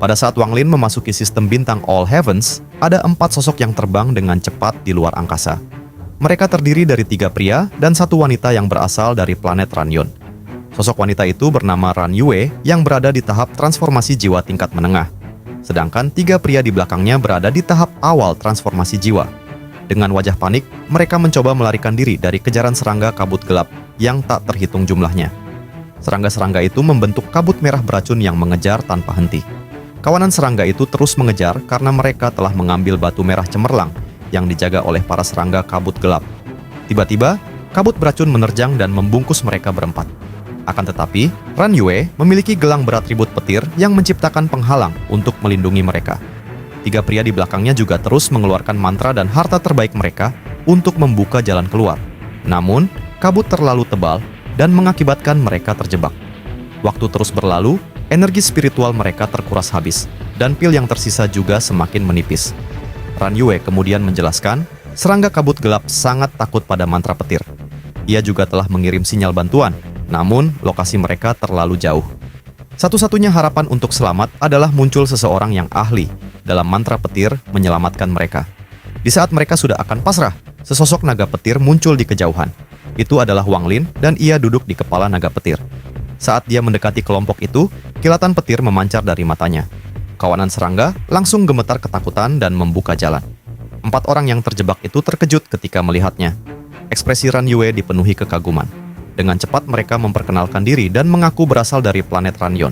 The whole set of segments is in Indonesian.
Pada saat Wang Lin memasuki sistem bintang All Heavens, ada 4 sosok yang terbang dengan cepat di luar angkasa. Mereka terdiri dari 3 pria dan 1 wanita yang berasal dari planet Ranyun. Sosok wanita itu bernama Ran Yue yang berada di tahap transformasi jiwa tingkat menengah. Sedangkan 3 pria di belakangnya berada di tahap awal transformasi jiwa. Dengan wajah panik, mereka mencoba melarikan diri dari kejaran serangga kabut gelap yang tak terhitung jumlahnya. Serangga-serangga itu membentuk kabut merah beracun yang mengejar tanpa henti. Kawanan serangga itu terus mengejar karena mereka telah mengambil batu merah cemerlang yang dijaga oleh para serangga kabut gelap. Tiba-tiba, kabut beracun menerjang dan membungkus mereka berempat. Akan tetapi, Ran Yue memiliki gelang beratribut petir yang menciptakan penghalang untuk melindungi mereka. 3 pria di belakangnya juga terus mengeluarkan mantra dan harta terbaik mereka untuk membuka jalan keluar. Namun, kabut terlalu tebal dan mengakibatkan mereka terjebak. Waktu terus berlalu, energi spiritual mereka terkuras habis, dan pil yang tersisa juga semakin menipis. Ran Yue kemudian menjelaskan, serangga kabut gelap sangat takut pada mantra petir. Ia juga telah mengirim sinyal bantuan, namun lokasi mereka terlalu jauh. Satu-satunya harapan untuk selamat adalah muncul seseorang yang ahli dalam mantra petir menyelamatkan mereka. Di saat mereka sudah akan pasrah, sesosok naga petir muncul di kejauhan. Itu adalah Wang Lin dan ia duduk di kepala naga petir. Saat dia mendekati kelompok itu, kilatan petir memancar dari matanya. Kawanan serangga langsung gemetar ketakutan dan membuka jalan. 4 orang yang terjebak itu terkejut ketika melihatnya. Ekspresi Ran Yue dipenuhi kekaguman. Dengan cepat mereka memperkenalkan diri dan mengaku berasal dari planet Ranyun.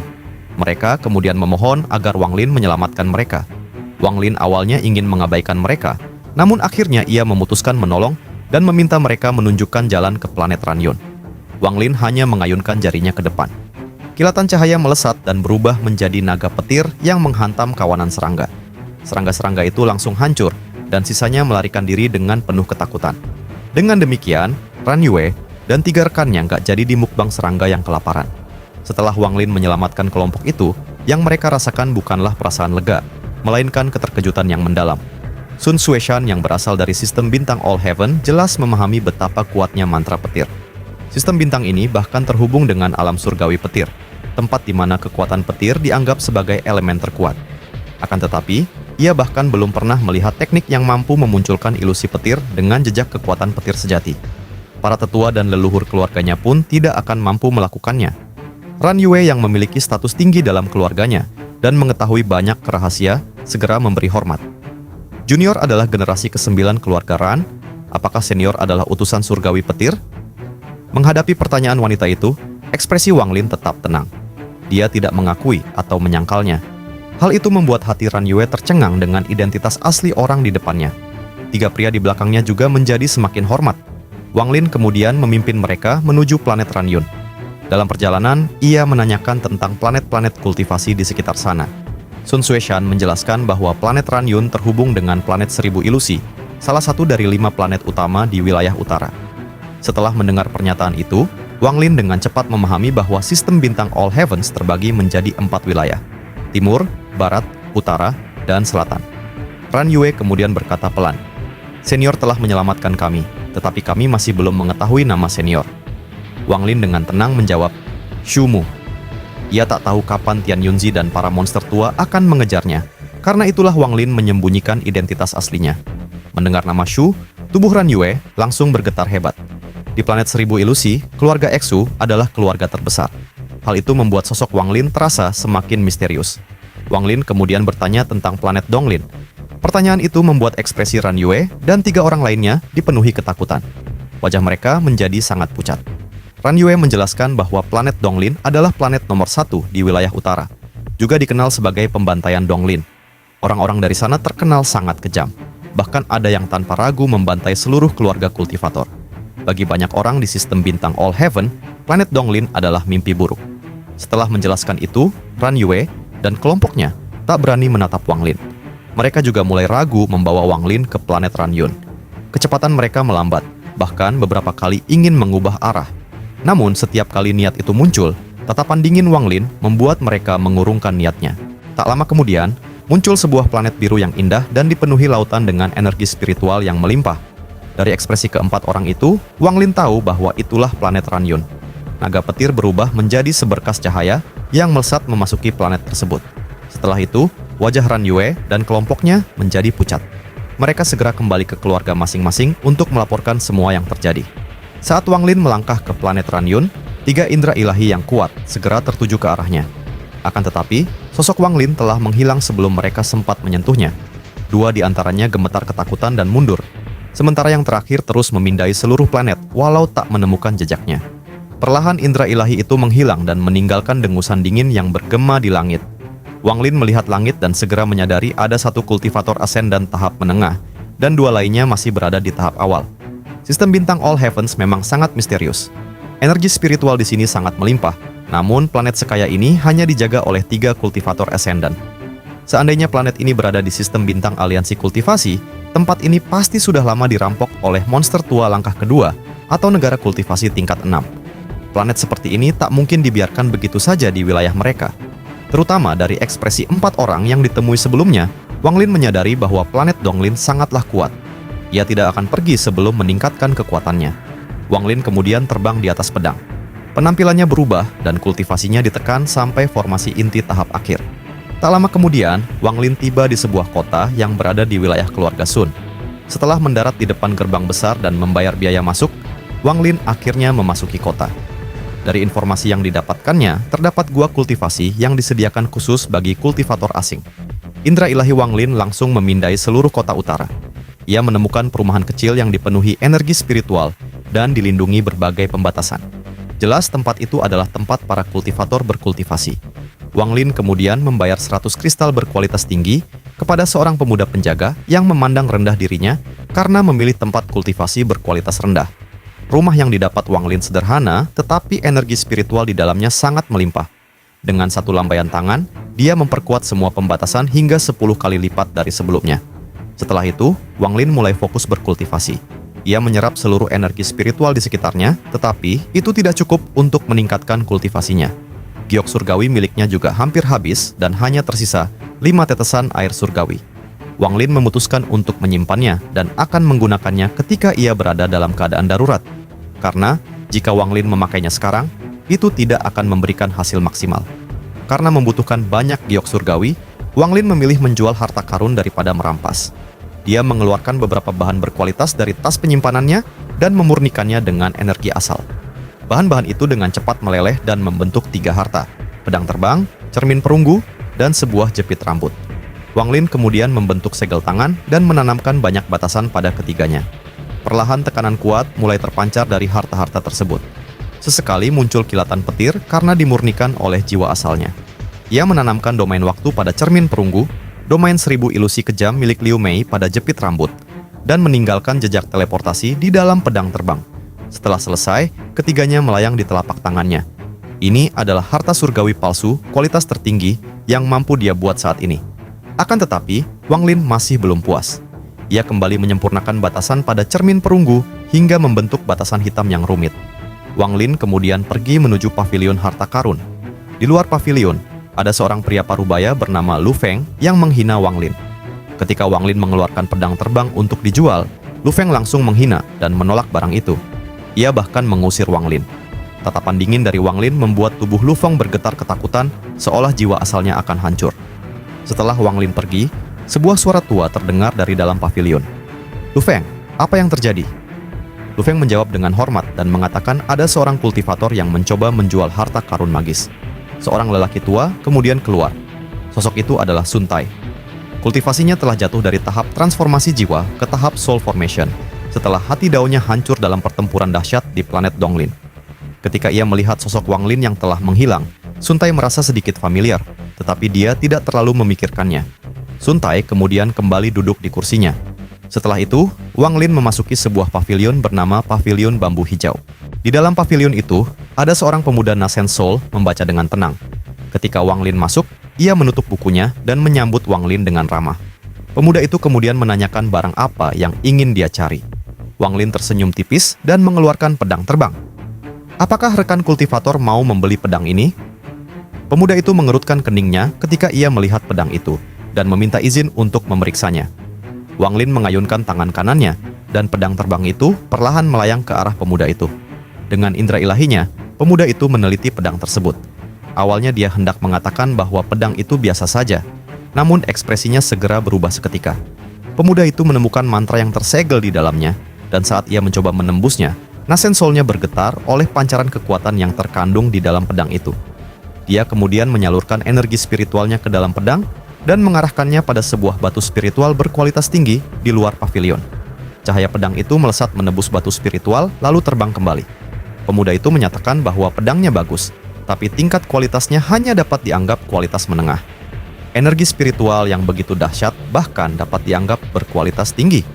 Mereka kemudian memohon agar Wang Lin menyelamatkan mereka. Wang Lin awalnya ingin mengabaikan mereka, namun akhirnya ia memutuskan menolong dan meminta mereka menunjukkan jalan ke planet Ranyun. Wang Lin hanya mengayunkan jarinya ke depan. Kilatan cahaya melesat dan berubah menjadi naga petir yang menghantam kawanan serangga. Serangga-serangga itu langsung hancur dan sisanya melarikan diri dengan penuh ketakutan. Dengan demikian, Ran Yue dan 3 rekannya nggak jadi dimukbang serangga yang kelaparan. Setelah Wang Lin menyelamatkan kelompok itu, yang mereka rasakan bukanlah perasaan lega, melainkan keterkejutan yang mendalam. Sun Xueshan yang berasal dari sistem bintang All Heaven jelas memahami betapa kuatnya mantra petir. Sistem bintang ini bahkan terhubung dengan alam surgawi petir, tempat di mana kekuatan petir dianggap sebagai elemen terkuat. Akan tetapi, ia bahkan belum pernah melihat teknik yang mampu memunculkan ilusi petir dengan jejak kekuatan petir sejati. Para tetua dan leluhur keluarganya pun tidak akan mampu melakukannya. Ran Yue yang memiliki status tinggi dalam keluarganya dan mengetahui banyak rahasia segera memberi hormat. Junior adalah generasi ke-9 keluarga Ran. Apakah senior adalah utusan surgawi petir? Menghadapi pertanyaan wanita itu, ekspresi Wang Lin tetap tenang. Dia tidak mengakui atau menyangkalnya. Hal itu membuat hati Ran Yue tercengang dengan identitas asli orang di depannya. 3 pria di belakangnya juga menjadi semakin hormat. Wang Lin kemudian memimpin mereka menuju planet Ranyun. Dalam perjalanan, ia menanyakan tentang planet-planet kultivasi di sekitar sana. Sun Xueshan menjelaskan bahwa planet Ranyun terhubung dengan planet 1000 ilusi, salah satu dari 5 planet utama di wilayah utara. Setelah mendengar pernyataan itu, Wang Lin dengan cepat memahami bahwa sistem bintang All Heavens terbagi menjadi 4 wilayah: Timur, Barat, Utara, dan Selatan. Ran Yue kemudian berkata pelan, "Senior telah menyelamatkan kami, tetapi kami masih belum mengetahui nama senior." Wang Lin dengan tenang menjawab, "Shu Mu." Ia tak tahu kapan Tian Yunzi dan para monster tua akan mengejarnya. Karena itulah Wang Lin menyembunyikan identitas aslinya. Mendengar nama Shu, tubuh Ran Yue langsung bergetar hebat. Di planet 1000 ilusi, keluarga Exu adalah keluarga terbesar. Hal itu membuat sosok Wang Lin terasa semakin misterius. Wang Lin kemudian bertanya tentang planet Donglin. Pertanyaan itu membuat ekspresi Ran Yue dan 3 orang lainnya dipenuhi ketakutan. Wajah mereka menjadi sangat pucat. Ran Yue menjelaskan bahwa planet Donglin adalah planet nomor 1 di wilayah utara, juga dikenal sebagai pembantaian Donglin. Orang-orang dari sana terkenal sangat kejam. Bahkan ada yang tanpa ragu membantai seluruh keluarga kultivator. Bagi banyak orang di sistem bintang All Heaven, planet Donglin adalah mimpi buruk. Setelah menjelaskan itu, Ran Yue dan kelompoknya tak berani menatap Wang Lin. Mereka juga mulai ragu membawa Wang Lin ke planet Ranyun. Kecepatan mereka melambat, bahkan beberapa kali ingin mengubah arah. Namun setiap kali niat itu muncul, tatapan dingin Wang Lin membuat mereka mengurungkan niatnya. Tak lama kemudian, muncul sebuah planet biru yang indah dan dipenuhi lautan dengan energi spiritual yang melimpah. Dari ekspresi keempat orang itu, Wang Lin tahu bahwa itulah planet Ranyun. Naga petir berubah menjadi seberkas cahaya yang melesat memasuki planet tersebut. Setelah itu, wajah Ran Yue dan kelompoknya menjadi pucat. Mereka segera kembali ke keluarga masing-masing untuk melaporkan semua yang terjadi. Saat Wang Lin melangkah ke planet Ranyun, 3 indera ilahi yang kuat segera tertuju ke arahnya. Akan tetapi, sosok Wang Lin telah menghilang sebelum mereka sempat menyentuhnya. 2 di antaranya gemetar ketakutan dan mundur, sementara yang terakhir terus memindai seluruh planet walau tak menemukan jejaknya. Perlahan indera ilahi itu menghilang dan meninggalkan dengusan dingin yang bergema di langit. Wang Lin melihat langit dan segera menyadari ada 1 kultivator ascendant tahap menengah, dan 2 lainnya masih berada di tahap awal. Sistem bintang All Heavens memang sangat misterius. Energi spiritual di sini sangat melimpah, namun planet sekaya ini hanya dijaga oleh 3 kultivator ascendant. Seandainya planet ini berada di sistem bintang aliansi kultivasi, tempat ini pasti sudah lama dirampok oleh monster tua langkah kedua atau negara kultivasi tingkat 6. Planet seperti ini tak mungkin dibiarkan begitu saja di wilayah mereka. Terutama dari ekspresi 4 orang yang ditemui sebelumnya, Wang Lin menyadari bahwa planet Donglin sangatlah kuat. Ia tidak akan pergi sebelum meningkatkan kekuatannya. Wang Lin kemudian terbang di atas pedang. Penampilannya berubah dan kultivasinya ditekan sampai formasi inti tahap akhir. Tak lama kemudian, Wang Lin tiba di sebuah kota yang berada di wilayah keluarga Sun. Setelah mendarat di depan gerbang besar dan membayar biaya masuk, Wang Lin akhirnya memasuki kota. Dari informasi yang didapatkannya, terdapat gua kultivasi yang disediakan khusus bagi kultivator asing. Indra ilahi Wang Lin langsung memindai seluruh kota utara. Ia menemukan perumahan kecil yang dipenuhi energi spiritual dan dilindungi berbagai pembatasan. Jelas tempat itu adalah tempat para kultivator berkultivasi. Wang Lin kemudian membayar 100 kristal berkualitas tinggi kepada seorang pemuda penjaga yang memandang rendah dirinya karena memilih tempat kultivasi berkualitas rendah. Rumah yang didapat Wang Lin sederhana, tetapi energi spiritual di dalamnya sangat melimpah. Dengan 1 lambaian tangan, dia memperkuat semua pembatasan hingga 10 kali lipat dari sebelumnya. Setelah itu, Wang Lin mulai fokus berkultivasi. Ia menyerap seluruh energi spiritual di sekitarnya, tetapi itu tidak cukup untuk meningkatkan kultivasinya. Giok surgawi miliknya juga hampir habis dan hanya tersisa 5 tetesan air surgawi. Wang Lin memutuskan untuk menyimpannya dan akan menggunakannya ketika ia berada dalam keadaan darurat. Karena jika Wang Lin memakainya sekarang, itu tidak akan memberikan hasil maksimal. Karena membutuhkan banyak giok surgawi, Wang Lin memilih menjual harta karun daripada merampas. Dia mengeluarkan beberapa bahan berkualitas dari tas penyimpanannya dan memurnikannya dengan energi asal. Bahan-bahan itu dengan cepat meleleh dan membentuk 3 harta: pedang terbang, cermin perunggu, dan sebuah jepit rambut. Wang Lin kemudian membentuk segel tangan dan menanamkan banyak batasan pada ketiganya. Perlahan tekanan kuat mulai terpancar dari harta-harta tersebut. Sesekali muncul kilatan petir karena dimurnikan oleh jiwa asalnya. Ia menanamkan domain waktu pada cermin perunggu, domain 1000 ilusi kejam milik Liu Mei pada jepit rambut, dan meninggalkan jejak teleportasi di dalam pedang terbang. Setelah selesai, ketiganya melayang di telapak tangannya. Ini adalah harta surgawi palsu kualitas tertinggi yang mampu dia buat saat ini. Akan tetapi, Wang Lin masih belum puas. Ia kembali menyempurnakan batasan pada cermin perunggu hingga membentuk batasan hitam yang rumit. Wang Lin kemudian pergi menuju pavilion harta karun. Di luar pavilion, ada seorang pria parubaya bernama Lu Feng yang menghina Wang Lin. Ketika Wang Lin mengeluarkan pedang terbang untuk dijual, Lu Feng langsung menghina dan menolak barang itu. Ia bahkan mengusir Wang Lin. Tatapan dingin dari Wang Lin membuat tubuh Lu Feng bergetar ketakutan, seolah jiwa asalnya akan hancur. Setelah Wang Lin pergi, sebuah suara tua terdengar dari dalam pavilion. "Lu Feng, apa yang terjadi?" Lu Feng menjawab dengan hormat dan mengatakan ada seorang kultivator yang mencoba menjual harta karun magis. Seorang lelaki tua kemudian keluar. Sosok itu adalah Sun Tai. Kultivasinya telah jatuh dari tahap transformasi jiwa ke tahap soul formation setelah hati daunnya hancur dalam pertempuran dahsyat di planet Donglin. Ketika ia melihat sosok Wang Lin yang telah menghilang, Sun Tai merasa sedikit familiar, tetapi dia tidak terlalu memikirkannya. Sun Tai kemudian kembali duduk di kursinya. Setelah itu, Wang Lin memasuki sebuah pavilion bernama Pavilion Bambu Hijau. Di dalam pavilion itu, ada seorang pemuda Nascent Soul membaca dengan tenang. Ketika Wang Lin masuk, ia menutup bukunya dan menyambut Wang Lin dengan ramah. Pemuda itu kemudian menanyakan barang apa yang ingin dia cari. Wang Lin tersenyum tipis dan mengeluarkan pedang terbang. "Apakah rekan kultivator mau membeli pedang ini?" Pemuda itu mengerutkan keningnya ketika ia melihat pedang itu dan meminta izin untuk memeriksanya. Wang Lin mengayunkan tangan kanannya, dan pedang terbang itu perlahan melayang ke arah pemuda itu. Dengan indera ilahinya, pemuda itu meneliti pedang tersebut. Awalnya dia hendak mengatakan bahwa pedang itu biasa saja, namun ekspresinya segera berubah seketika. Pemuda itu menemukan mantra yang tersegel di dalamnya, dan saat ia mencoba menembusnya, nasen soulnya bergetar oleh pancaran kekuatan yang terkandung di dalam pedang itu. Dia kemudian menyalurkan energi spiritualnya ke dalam pedang dan mengarahkannya pada sebuah batu spiritual berkualitas tinggi di luar pavilion. Cahaya pedang itu melesat menembus batu spiritual lalu terbang kembali. Pemuda itu menyatakan bahwa pedangnya bagus, tapi tingkat kualitasnya hanya dapat dianggap kualitas menengah. Energi spiritual yang begitu dahsyat bahkan dapat dianggap berkualitas tinggi.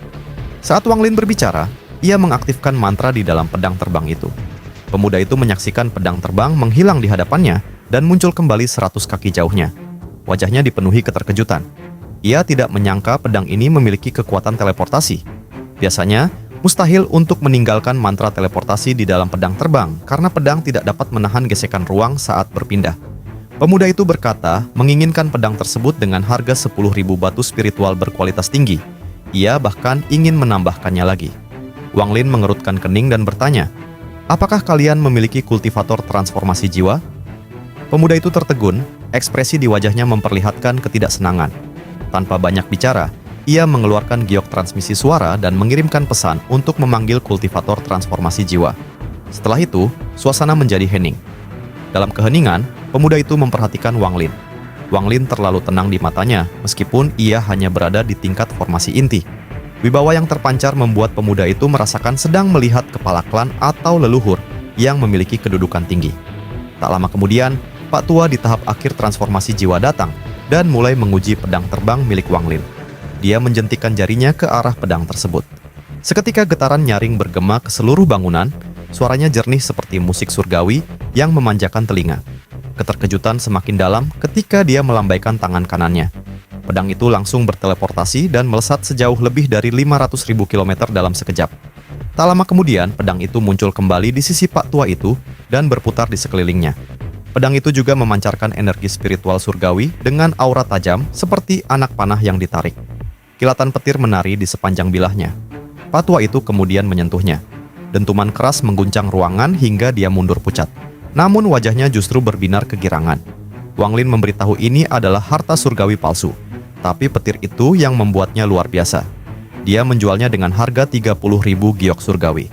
Saat Wang Lin berbicara, ia mengaktifkan mantra di dalam pedang terbang itu. Pemuda itu menyaksikan pedang terbang menghilang di hadapannya dan muncul kembali 100 kaki jauhnya. Wajahnya dipenuhi keterkejutan. Ia tidak menyangka pedang ini memiliki kekuatan teleportasi. Biasanya, mustahil untuk meninggalkan mantra teleportasi di dalam pedang terbang karena pedang tidak dapat menahan gesekan ruang saat berpindah. Pemuda itu berkata menginginkan pedang tersebut dengan harga 10.000 batu spiritual berkualitas tinggi. Ia bahkan ingin menambahkannya lagi. Wang Lin mengerutkan kening dan bertanya, "Apakah kalian memiliki kultivator transformasi jiwa?" Pemuda itu tertegun, ekspresi di wajahnya memperlihatkan ketidaksenangan. Tanpa banyak bicara, ia mengeluarkan giok transmisi suara dan mengirimkan pesan untuk memanggil kultivator transformasi jiwa. Setelah itu, suasana menjadi hening. Dalam keheningan, pemuda itu memperhatikan Wang Lin. Wang Lin terlalu tenang di matanya, meskipun ia hanya berada di tingkat formasi inti. Wibawa yang terpancar membuat pemuda itu merasakan sedang melihat kepala klan atau leluhur yang memiliki kedudukan tinggi. Tak lama kemudian, Pak Tua di tahap akhir transformasi jiwa datang dan mulai menguji pedang terbang milik Wang Lin. Dia menjentikan jarinya ke arah pedang tersebut. Seketika getaran nyaring bergema ke seluruh bangunan, suaranya jernih seperti musik surgawi yang memanjakan telinga. Keterkejutan semakin dalam ketika dia melambaikan tangan kanannya. Pedang itu langsung berteleportasi dan melesat sejauh lebih dari 500.000 km dalam sekejap. Tak lama kemudian, pedang itu muncul kembali di sisi Pak Tua itu dan berputar di sekelilingnya. Pedang itu juga memancarkan energi spiritual surgawi dengan aura tajam seperti anak panah yang ditarik. Kilatan petir menari di sepanjang bilahnya. Pak Tua itu kemudian menyentuhnya. Dentuman keras mengguncang ruangan hingga dia mundur pucat. Namun wajahnya justru berbinar kegirangan. Wang Lin memberitahu ini adalah harta surgawi palsu. Tapi petir itu yang membuatnya luar biasa. Dia menjualnya dengan harga 30.000 giok surgawi.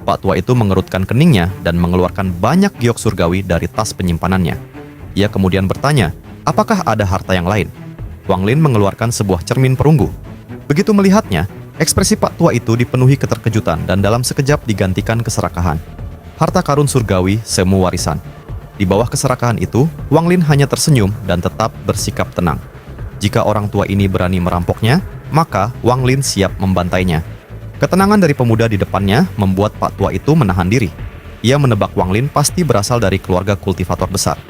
Pak Tua itu mengerutkan keningnya dan mengeluarkan banyak giok surgawi dari tas penyimpanannya. Ia kemudian bertanya, apakah ada harta yang lain? Wang Lin mengeluarkan sebuah cermin perunggu. Begitu melihatnya, ekspresi Pak Tua itu dipenuhi keterkejutan dan dalam sekejap digantikan keserakahan. Harta karun surgawi semu warisan. Di bawah keserakahan itu, Wang Lin hanya tersenyum dan tetap bersikap tenang. Jika orang tua ini berani merampoknya, maka Wang Lin siap membantainya. Ketenangan dari pemuda di depannya membuat Pak Tua itu menahan diri. Ia menebak Wang Lin pasti berasal dari keluarga kultivator besar.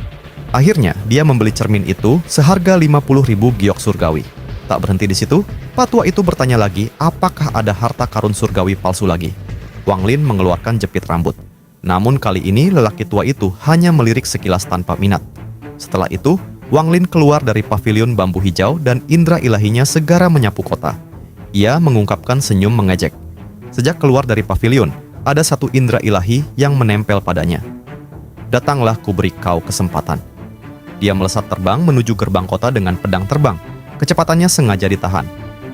Akhirnya, dia membeli cermin itu seharga 50.000 giok surgawi. Tak berhenti di situ, Pak Tua itu bertanya lagi apakah ada harta karun surgawi palsu lagi. Wang Lin mengeluarkan jepit rambut. Namun kali ini lelaki tua itu hanya melirik sekilas tanpa minat. Setelah itu, Wang Lin keluar dari pavilion bambu hijau dan indera ilahinya segera menyapu kota. Ia mengungkapkan senyum mengejek. Sejak keluar dari pavilion, ada satu indera ilahi yang menempel padanya. Datanglah kuberi kau kesempatan. Dia melesat terbang menuju gerbang kota dengan pedang terbang. Kecepatannya sengaja ditahan,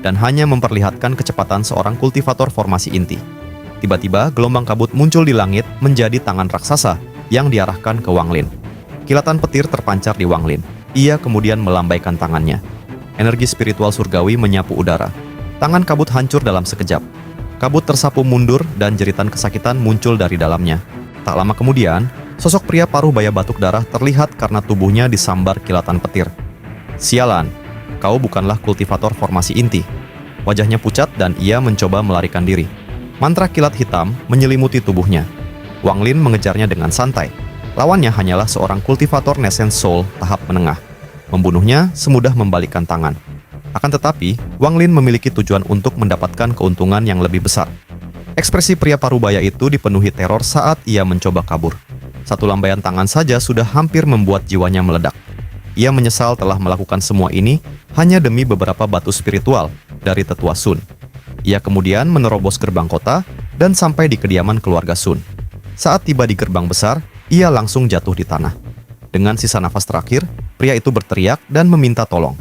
dan hanya memperlihatkan kecepatan seorang kultivator formasi inti. Tiba-tiba, gelombang kabut muncul di langit menjadi tangan raksasa yang diarahkan ke Wang Lin. Kilatan petir terpancar di Wang Lin. Ia kemudian melambaikan tangannya. Energi spiritual surgawi menyapu udara. Tangan kabut hancur dalam sekejap. Kabut tersapu mundur dan jeritan kesakitan muncul dari dalamnya. Tak lama kemudian, sosok pria paruh baya batuk darah terlihat karena tubuhnya disambar kilatan petir. Sialan, kau bukanlah kultivator formasi inti. Wajahnya pucat dan ia mencoba melarikan diri. Mantra kilat hitam menyelimuti tubuhnya. Wang Lin mengejarnya dengan santai. Lawannya hanyalah seorang kultivator Nascent Soul tahap menengah. Membunuhnya semudah membalikkan tangan. Akan tetapi, Wang Lin memiliki tujuan untuk mendapatkan keuntungan yang lebih besar. Ekspresi pria parubaya itu dipenuhi teror saat ia mencoba kabur. Satu lambaian tangan saja sudah hampir membuat jiwanya meledak. Ia menyesal telah melakukan semua ini hanya demi beberapa batu spiritual dari tetua Sun. Ia kemudian menerobos gerbang kota dan sampai di kediaman keluarga Sun. Saat tiba di gerbang besar, ia langsung jatuh di tanah. Dengan sisa nafas terakhir, pria itu berteriak dan meminta tolong.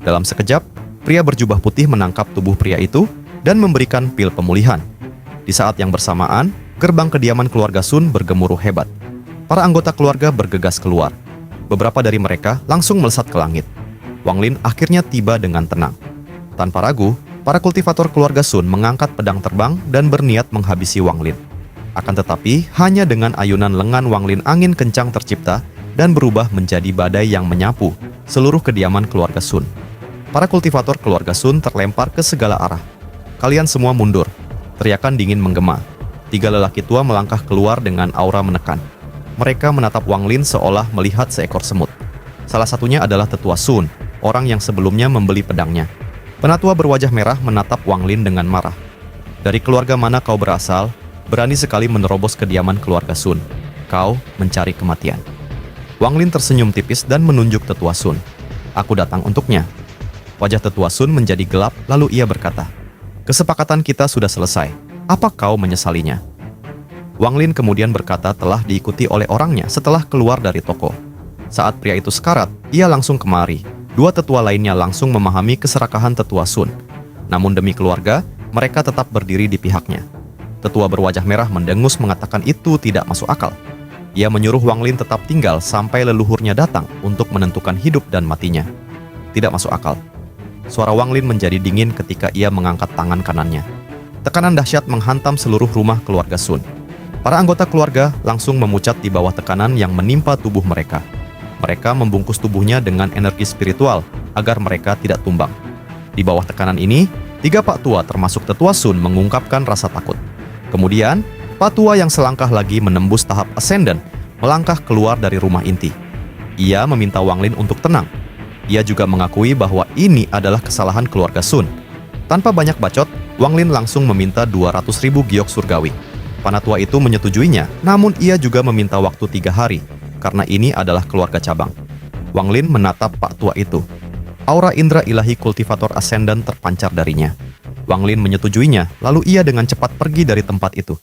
Dalam sekejap, pria berjubah putih menangkap tubuh pria itu dan memberikan pil pemulihan. Di saat yang bersamaan, gerbang kediaman keluarga Sun bergemuruh hebat. Para anggota keluarga bergegas keluar. Beberapa dari mereka langsung melesat ke langit. Wang Lin akhirnya tiba dengan tenang. Tanpa ragu, para kultivator keluarga Sun mengangkat pedang terbang dan berniat menghabisi Wang Lin. Akan tetapi, hanya dengan ayunan lengan Wang Lin angin kencang tercipta dan berubah menjadi badai yang menyapu seluruh kediaman keluarga Sun. Para kultivator keluarga Sun terlempar ke segala arah. "Kalian semua mundur!" Teriakan dingin menggema. 3 lelaki tua melangkah keluar dengan aura menekan. Mereka menatap Wang Lin seolah melihat seekor semut. Salah satunya adalah Tetua Sun, orang yang sebelumnya membeli pedangnya. Penatua berwajah merah menatap Wang Lin dengan marah. "Dari keluarga mana kau berasal? Berani sekali menerobos kediaman keluarga Sun. Kau mencari kematian." Wang Lin tersenyum tipis dan menunjuk Tetua Sun. "Aku datang untuknya." Wajah Tetua Sun menjadi gelap, lalu ia berkata, "Kesepakatan kita sudah selesai. Apa kau menyesalinya?" Wang Lin kemudian berkata telah diikuti oleh orangnya setelah keluar dari toko. Saat pria itu sekarat, ia langsung kemari. 2 tetua lainnya langsung memahami keserakahan Tetua Sun. Namun demi keluarga, mereka tetap berdiri di pihaknya. Tetua berwajah merah mendengus mengatakan itu tidak masuk akal. Ia menyuruh Wang Lin tetap tinggal sampai leluhurnya datang untuk menentukan hidup dan matinya. Tidak masuk akal. Suara Wang Lin menjadi dingin ketika ia mengangkat tangan kanannya. Tekanan dahsyat menghantam seluruh rumah keluarga Sun. Para anggota keluarga langsung memucat di bawah tekanan yang menimpa tubuh mereka. Mereka membungkus tubuhnya dengan energi spiritual agar mereka tidak tumbang. Di bawah tekanan ini, 3 pak tua termasuk Tetua Sun mengungkapkan rasa takut. Kemudian, pak tua yang selangkah lagi menembus tahap ascendant melangkah keluar dari rumah inti. Ia meminta Wang Lin untuk tenang. Ia juga mengakui bahwa ini adalah kesalahan keluarga Sun. Tanpa banyak bacot, Wang Lin langsung meminta 200.000 giok surgawi. Panatua itu menyetujuinya, namun ia juga meminta waktu 3 hari, karena ini adalah keluarga cabang. Wang Lin menatap pak tua itu. Aura indera ilahi kultivator ascendant terpancar darinya. Wang Lin menyetujuinya, lalu ia dengan cepat pergi dari tempat itu.